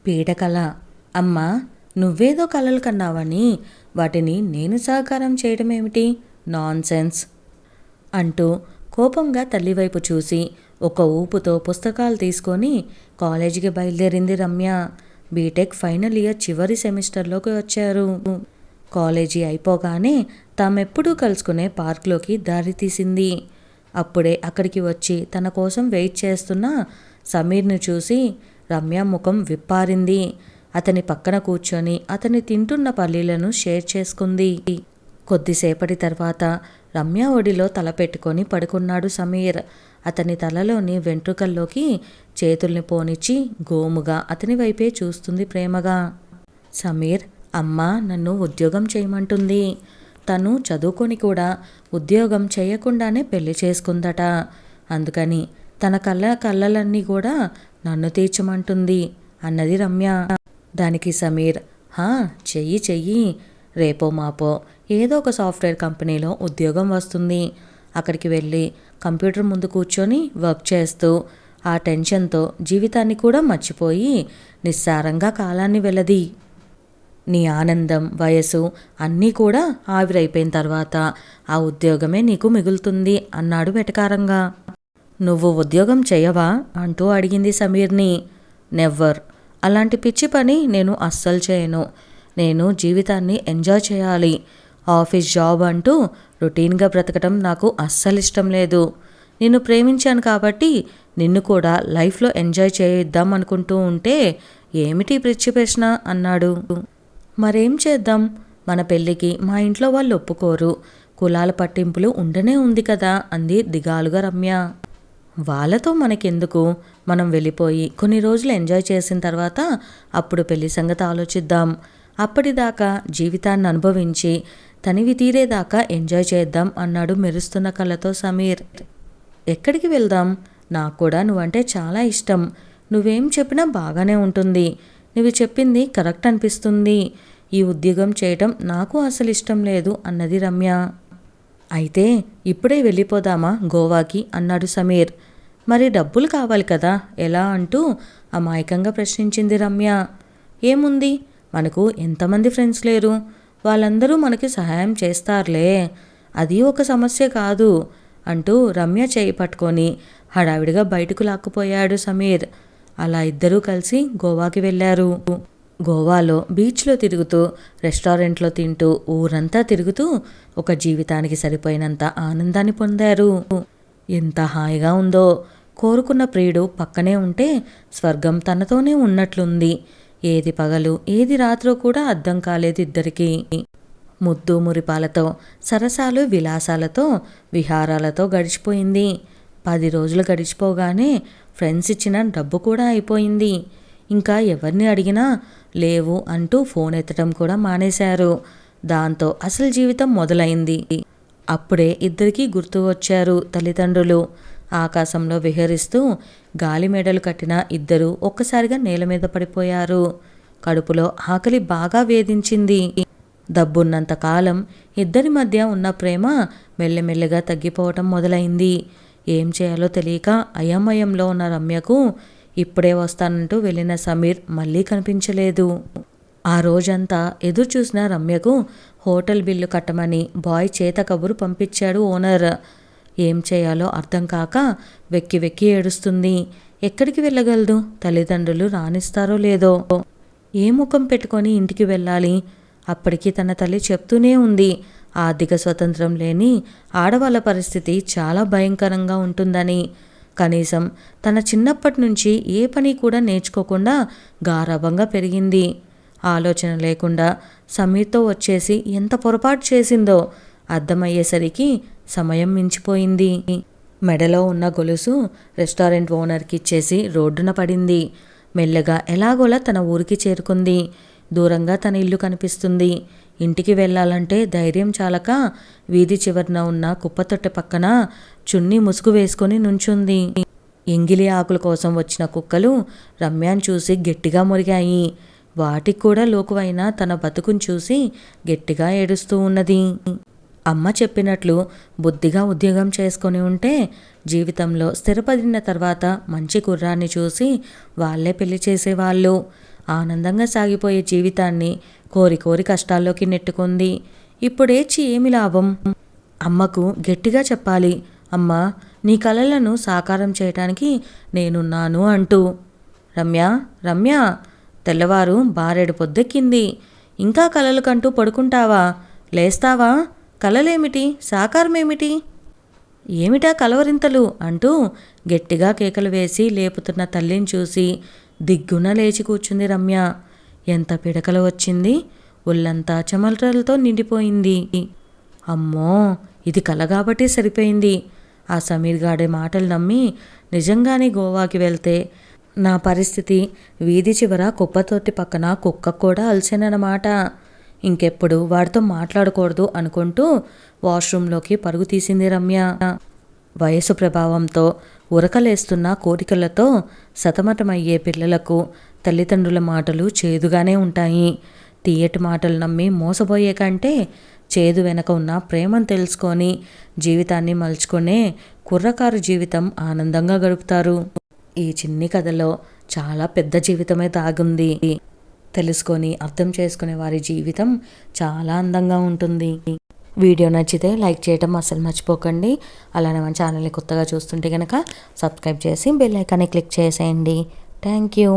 పీడకల. అమ్మా, నువ్వేదో కలలు కన్నావని వాటిని నేను సహకారం చేయడమేమిటి? నాన్సెన్స్ అంటూ కోపంగా తల్లివైపు చూసి ఒక ఊపుతో పుస్తకాలు తీసుకొని కాలేజీకి బయలుదేరింది రమ్య. బీటెక్ ఫైనల్ ఇయర్ చివరి సెమిస్టర్లోకి వచ్చారు. కాలేజీ అయిపోగానే తామెప్పుడూ కలుసుకునే పార్క్లోకి దారి తీసింది. అప్పుడే అక్కడికి వచ్చి తన కోసం వెయిట్ చేస్తున్న సమీర్ని చూసి రమ్య ముఖం విప్పారింది. అతని పక్కన కూర్చొని అతని తింటున్న పల్లీలను షేర్ చేసుకుంది. కొద్దిసేపటి తర్వాత రమ్య ఒడిలో తల పెట్టుకొని పడుకున్నాడు సమీర్. అతని తలలోని వెంట్రుకల్లోకి చేతుల్ని పోనిచ్చి గోముగా అతని వైపే చూస్తుంది ప్రేమగా. సమీర్, అమ్మ నన్ను ఉద్యోగం చేయమంటుంది. తను చదువుకొని కూడా ఉద్యోగం చేయకుండానే పెళ్లి చేసుకుందట. అందుకని తన కళ్ళలన్నీ కూడా నన్ను తీర్చమంటుంది అన్నది రమ్య. దానికి సమీర్, చెయ్యి, రేపో మాపో ఏదో ఒక సాఫ్ట్వేర్ కంపెనీలో ఉద్యోగం వస్తుంది. అక్కడికి వెళ్ళి కంప్యూటర్ ముందు కూర్చొని వర్క్ చేస్తూ ఆ టెన్షన్తో జీవితాన్ని కూడా మర్చిపోయి నిస్సారంగా కాలాన్ని వెళ్ళది. నీ ఆనందం, వయసు అన్నీ కూడా ఆవిరైపోయిన తర్వాత ఆ ఉద్యోగమే నీకు మిగులుతుంది అన్నాడు వెటకారంగా. నువ్వు ఉద్యోగం చేయవా అంటూ అడిగింది సమీర్ని. నెవ్వర్. అలాంటి పిచ్చి పని నేను అస్సలు చేయను. నేను జీవితాన్ని ఎంజాయ్ చేయాలి. ఆఫీస్ జాబ్ అంటూ రొటీన్గా బ్రతకడం నాకు అస్సలు ఇష్టం లేదు. నిన్ను ప్రేమించాను కాబట్టి నిన్ను కూడా లైఫ్లో ఎంజాయ్ చేయిద్దాం అనుకుంటూ ఉంటే ఏమిటి పిచ్చి ప్రశ్న అన్నాడు. మరేం చేద్దాం? మన పెళ్ళికి మా ఇంట్లో వాళ్ళు ఒప్పుకోరు. కులాల పట్టింపులు ఉండనే ఉంది కదా అంది దిగాలుగా రమ్య. వాళ్ళతో మనకెందుకు? మనం వెళ్ళిపోయి కొన్ని రోజులు ఎంజాయ్ చేసిన తర్వాత అప్పుడు పెళ్లి సంగతి ఆలోచిద్దాం. అప్పటిదాకా జీవితాన్ని అనుభవించి తనివి తీరేదాకా ఎంజాయ్ చేద్దాం అన్నాడు మెరుస్తున్న కళ్ళతో సమీర్. ఎక్కడికి వెళ్దాం? నాకు కూడా నువ్వంటే చాలా ఇష్టం. నువ్వేం చెప్పినా బాగానే ఉంటుంది. నువ్వు చెప్పింది కరెక్ట్ అనిపిస్తుంది. ఈ ఉద్యోగం చేయటం నాకు అసలు ఇష్టం లేదు అన్నది రమ్య. అయితే ఇప్పుడే వెళ్ళిపోదామా గోవాకి అన్నాడు సమీర్. మరి డబ్బులు కావాలి కదా, ఎలా అంటూ అమాయకంగా ప్రశ్నించింది రమ్య. ఏముంది, మనకు ఎంతమంది ఫ్రెండ్స్ లేరు? వాళ్ళందరూ మనకి సహాయం చేస్తారులే, అది ఒక సమస్య కాదు అంటూ రమ్య చేయి పట్టుకొని హడావిడిగా బయటకు లాక్కుపోయాడు సమీర్. అలా ఇద్దరూ కలిసి గోవాకి వెళ్ళారు. గోవాలో బీచ్లో తిరుగుతూ, రెస్టారెంట్లో తింటూ, ఊరంతా తిరుగుతూ ఒక జీవితానికి సరిపోయినంత ఆనందాన్ని పొందారు. ఎంత హాయిగా ఉందో! కోరుకున్న ప్రియుడు పక్కనే ఉంటే స్వర్గం తనతోనే ఉన్నట్లుంది. ఏది పగలు ఏది రాత్రో కూడా అర్థం కాలేదు ఇద్దరికీ. ముద్దు మురిపాలతో, సరసాలు విలాసాలతో, విహారాలతో గడిచిపోయింది. 10 రోజులు గడిచిపోగానే ఫ్రెండ్స్ ఇచ్చిన డబ్బు కూడా అయిపోయింది. ఇంకా ఎవరిని అడిగినా లేవు అంటూ ఫోన్ ఎత్తడం కూడా మానేశారు. దాంతో అసలు జీవితం మొదలైంది. అప్పుడే ఇద్దరికీ గుర్తు వచ్చారు తల్లిదండ్రులు. ఆకాశంలో విహరిస్తూ గాలి మెడలు కట్టిన ఇద్దరు ఒక్కసారిగా నేల మీద పడిపోయారు. కడుపులో ఆకలి బాగా వేధించింది. డబ్బున్నంత కాలం ఇద్దరి మధ్య ఉన్న ప్రేమ మెల్లమెల్లగా తగ్గిపోవటం మొదలైంది. ఏం చేయాలో తెలియక అయోమయంలో ఉన్న రమ్యకు ఇప్పుడే వస్తానంటూ వెళ్ళిన సమీర్ మళ్ళీ కనిపించలేదు. ఆ రోజంతా ఎదురు చూసిన రమ్యకు హోటల్ బిల్లు కట్టమని బాయ్ చేత కబురు పంపించాడు ఓనర్. ఏం చేయాలో అర్థం కాక వెక్కి వెక్కి ఏడుస్తుంది. ఎక్కడికి వెళ్ళగలదు? తల్లిదండ్రులు రానిస్తారో లేదో? ఏ ముఖం పెట్టుకొని ఇంటికి వెళ్ళాలి? అప్పటికి తన తల్లి చెప్తూనే ఉంది, ఆర్థిక స్వతంత్రం లేని ఆడవాళ్ళ పరిస్థితి చాలా భయంకరంగా ఉంటుందని. కనీసం తన చిన్నప్పటి నుంచి ఏ పని కూడా నేర్చుకోకుండా గారాబంగా పెరిగింది. ఆలోచన లేకుండా సమీర్తో వచ్చేసి ఎంత పొరపాటు చేసిందో అర్థమయ్యేసరికి సమయం మించిపోయింది. మెడలో ఉన్న గొలుసు రెస్టారెంట్ ఓనర్కి ఇచ్చేసి రోడ్డున పడింది. మెల్లగా ఎలాగోలా తన ఊరికి చేరుకుంది. దూరంగా తన ఇల్లు కనిపిస్తుంది. ఇంటికి వెళ్ళాలంటే ధైర్యం చాలక వీధి చివరన ఉన్న కుప్పతొట్టె పక్కన చున్నీ ముసుగు వేసుకొని నుంచుంది. ఎంగిలి ఆకుల కోసం వచ్చిన కుక్కలు రమ్యాను చూసి గట్టిగా మొరిగాయి. వాటికి కూడా లోకువైన తన బతుకును చూసి గట్టిగా ఏడుస్తూ ఉన్నది. అమ్మ చెప్పినట్లు బుద్ధిగా ఉద్యోగం చేసుకొని ఉంటే జీవితంలో స్థిరపడిన తర్వాత మంచి కుర్రాన్ని చూసి వాళ్ళే పెళ్లి చేసేవాళ్ళు. ఆనందంగా సాగిపోయే జీవితాన్ని కోరి కోరి కష్టాల్లోకి నెట్టుకుంది. ఇప్పుడేచి ఏమి లాభం? అమ్మకు గట్టిగా చెప్పాలి, అమ్మా నీ కలలను సాకారం చేయటానికి నేనున్నాను అంటూ. రమ్య, రమ్య, తెల్లవారు బారెడు పొద్దెక్కింది. ఇంకా కలలు కంటూ పడుకుంటావా? లేస్తావా? కలలేమిటి? సాకారమేమిటి? ఏమిటా కలవరింతలు అంటూ గట్టిగా కేకలు వేసి లేపుతున్న తల్లిని చూసి దిగ్గున లేచి కూర్చుంది రమ్య. ఎంత పిడకలు వచ్చింది! ఒళ్ళంతా చెమటలతో నిండిపోయింది. అమ్మో, ఇది కల కాబట్టి సరిపోయింది. ఆ సమీర్ గాడి మాటలు నమ్మి నిజంగానే గోవాకి వెళ్తే నా పరిస్థితి వీధి చివర కుప్పతోటి పక్కన కుక్క కూడా అలసేనన్నమాట. ఇంకెప్పుడు వాడితో మాట్లాడకూడదు అనుకుంటూ వాష్రూంలోకి పరుగు తీసింది రమ్య. వయసు ప్రభావంతో ఉరకలేస్తున్న కోరికలతో సతమతమయ్యే పిల్లలకు తల్లిదండ్రుల మాటలు చేదుగానే ఉంటాయి. తీయటి మాటలు నమ్మి మోసపోయే కంటే చేదు వెనక ఉన్న ప్రేమను తెలుసుకొని జీవితాన్ని మలుచుకునే కుర్రకారు జీవితం ఆనందంగా గడుపుతారు. ఈ చిన్ని కథలో చాలా పెద్ద జీవితమే దాగుంది. తెలుసుకొని అర్థం చేసుకునే వారి జీవితం చాలా అందంగా ఉంటుంది. వీడియో నచ్చితే లైక్ చేయడం అస్సలు మర్చిపోకండి. అలానే మన ఛానల్ని కొత్తగా చూస్తుంటే కనుక సబ్స్క్రైబ్ చేసి బెల్ ఐకాన్ని క్లిక్ చేసేయండి. Thank you.